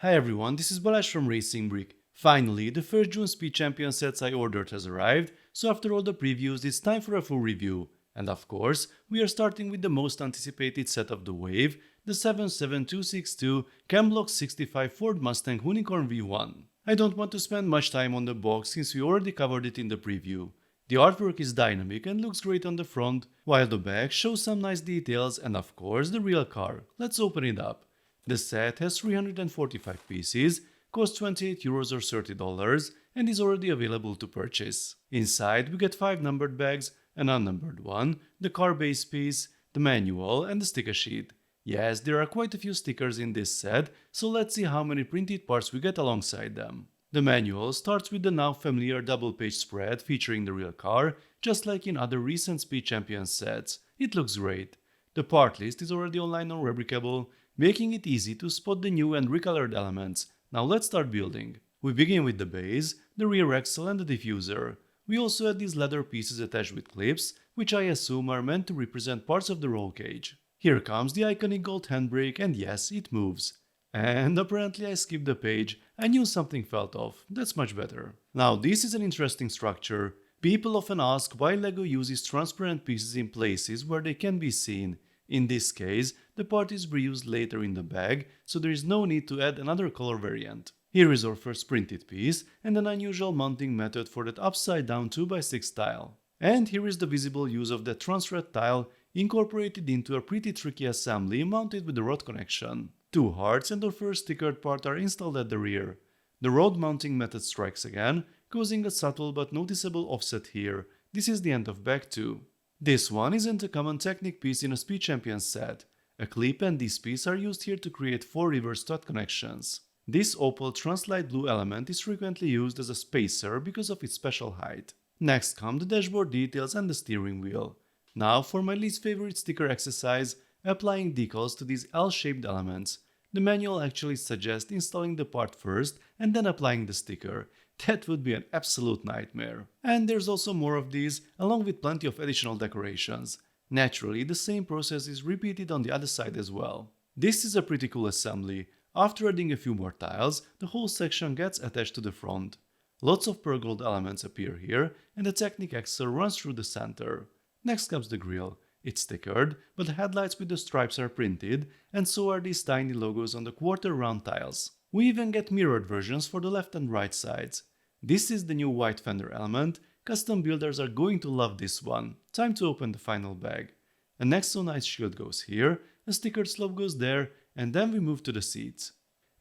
Hi everyone, this is Balazs from RacingBrick. Finally, the first June Speed Champion sets I ordered has arrived, so after all the previews it's time for a full review. And of course, we are starting with the most anticipated set of the wave, the 77262 Chemblock 65 Ford Mustang Hoonicorn V1. I don't want to spend much time on the box since we already covered it in the preview. The artwork is dynamic and looks great on the front, while the back shows some nice details and of course the real car. Let's open it up. The set has 345 pieces, costs €28 or $30 and is already available to purchase. Inside we get 5 numbered bags, an unnumbered one, the car base piece, the manual and the sticker sheet. Yes, there are quite a few stickers in this set, so let's see how many printed parts we get alongside them. The manual starts with the now familiar double-page spread featuring the real car, just like in other recent Speed Champion sets. It looks great. The part list is already online on Rebrickable, making it easy to spot the new and recolored elements. Now let's start building. We begin with the base, the rear axle and the diffuser. We also had these leather pieces attached with clips, which I assume are meant to represent parts of the roll cage. Here comes the iconic gold handbrake and yes, it moves. And apparently I skipped the page. I knew something felt off. That's much better. Now this is an interesting structure. People often ask why LEGO uses transparent pieces in places where they can be seen. In this case, the part is reused later in the bag, so there is no need to add another color variant. Here is our first printed piece and an unusual mounting method for that upside down 2x6 tile. And here is the visible use of that transred tile incorporated into a pretty tricky assembly mounted with the rod connection. 2 hearts and our first stickered part are installed at the rear. The rod mounting method strikes again, causing a subtle but noticeable offset here. This is the end of bag 2. This one isn't a common Technic piece in a Speed Champion set. A clip and this piece are used here to create 4 reverse stud connections. This opal translight blue element is frequently used as a spacer because of its special height. Next come the dashboard details and the steering wheel. Now for my least favorite sticker exercise, applying decals to these L-shaped elements. The manual actually suggests installing the part first and then applying the sticker. That would be an absolute nightmare. And there's also more of these, along with plenty of additional decorations. Naturally, the same process is repeated on the other side as well. This is a pretty cool assembly. After adding a few more tiles, the whole section gets attached to the front. Lots of pearl gold elements appear here, and the Technic axle runs through the center. Next comes the grille. It's stickered, but the headlights with the stripes are printed, and so are these tiny logos on the quarter round tiles. We even get mirrored versions for the left and right sides. This is the new white fender element. Custom builders are going to love this one. Time to open the final bag. A next so nice shield goes here, a stickered slope goes there, and then we move to the seats.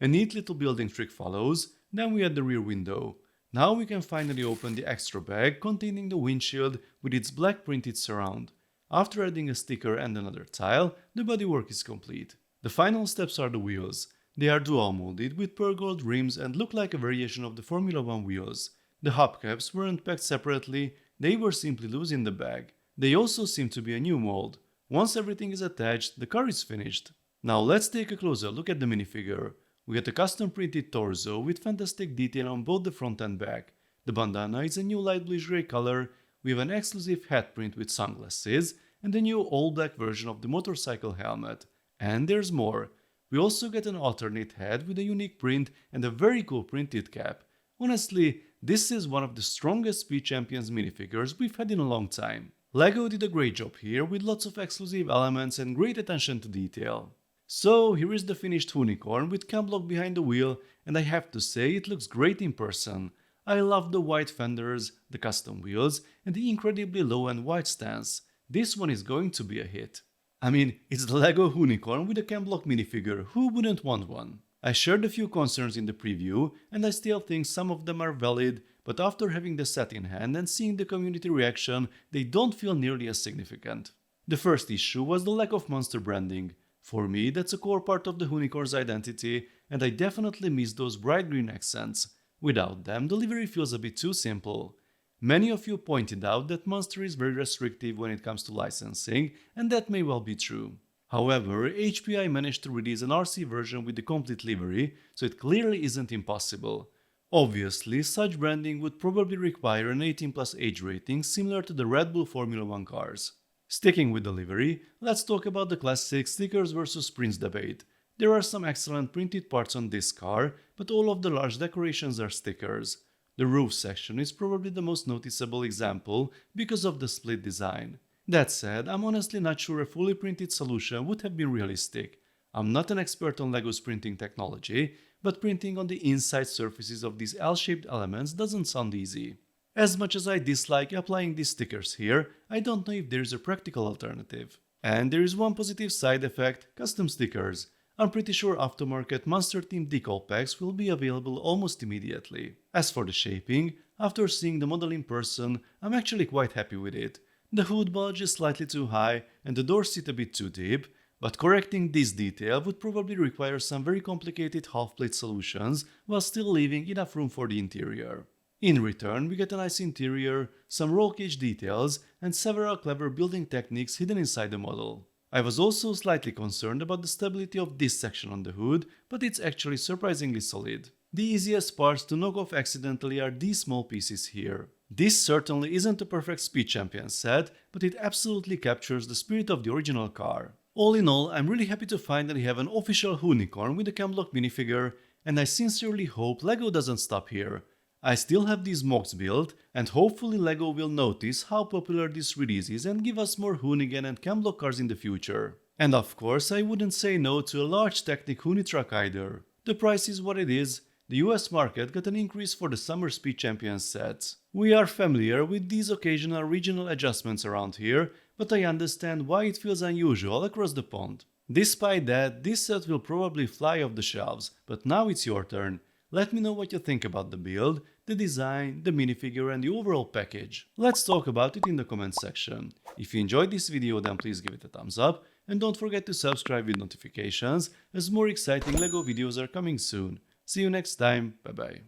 A neat little building trick follows, then we add the rear window. Now we can finally open the extra bag containing the windshield with its black printed surround. After adding a sticker and another tile, the bodywork is complete. The final steps are the wheels. They are dual molded with pearl gold rims and look like a variation of the Formula 1 wheels. The hubcaps weren't packed separately, they were simply loose in the bag. They also seem to be a new mold. Once everything is attached, the car is finished. Now let's take a closer look at the minifigure. We get a custom printed torso with fantastic detail on both the front and back. The bandana is a new light bluish grey color. We have an exclusive head print with sunglasses and a new all-black version of the motorcycle helmet. And there's more. We also get an alternate head with a unique print and a very cool printed cap. Honestly, this is one of the strongest Speed Champions minifigures we've had in a long time. LEGO did a great job here with lots of exclusive elements and great attention to detail. So here is the finished Hoonicorn with Chemblock behind the wheel, and I have to say it looks great in person. I love the white fenders, the custom wheels, and the incredibly low and wide stance. This one is going to be a hit. I mean, it's the LEGO Hoonicorn with a Chemblock minifigure, who wouldn't want one? I shared a few concerns in the preview, and I still think some of them are valid, but after having the set in hand and seeing the community reaction, they don't feel nearly as significant. The first issue was the lack of monster branding. For me, that's a core part of the Hoonicorn's identity, and I definitely miss those bright green accents. Without them, the livery feels a bit too simple. Many of you pointed out that Monster is very restrictive when it comes to licensing, and that may well be true. However, HPI managed to release an RC version with the complete livery, so it clearly isn't impossible. Obviously, such branding would probably require an 18+ age rating similar to the Red Bull Formula 1 cars. Sticking with the livery, let's talk about the classic stickers versus prints debate. There are some excellent printed parts on this car, but all of the large decorations are stickers. The roof section is probably the most noticeable example because of the split design. That said, I'm honestly not sure a fully printed solution would have been realistic. I'm not an expert on LEGO's printing technology, but printing on the inside surfaces of these L-shaped elements doesn't sound easy. As much as I dislike applying these stickers here, I don't know if there is a practical alternative. And there is one positive side effect: custom stickers. I'm pretty sure aftermarket monster-themed decal packs will be available almost immediately. As for the shaping, after seeing the model in person, I'm actually quite happy with it. The hood bulge is slightly too high and the door sit a bit too deep, but correcting this detail would probably require some very complicated half-plate solutions while still leaving enough room for the interior. In return, we get a nice interior, some roll cage details, and several clever building techniques hidden inside the model. I was also slightly concerned about the stability of this section on the hood, but it's actually surprisingly solid. The easiest parts to knock off accidentally are these small pieces here. This certainly isn't a perfect Speed Champion set, but it absolutely captures the spirit of the original car. All in all, I'm really happy to finally have an official Hoonicorn with a Camlock minifigure, and I sincerely hope LEGO doesn't stop here. I still have these mocks built, and hopefully LEGO will notice how popular this release is and give us more Hoonigan and Camlock cars in the future. And of course, I wouldn't say no to a large Technic Hoonie truck either. The price is what it is. The US market got an increase for the Summer Speed Champions sets. We are familiar with these occasional regional adjustments around here, but I understand why it feels unusual across the pond. Despite that, this set will probably fly off the shelves, but now it's your turn. Let me know what you think about the build, the design, the minifigure and the overall package. Let's talk about it in the comments section. If you enjoyed this video, then please give it a thumbs up and don't forget to subscribe with notifications, as more exciting LEGO videos are coming soon. See you next time, bye bye.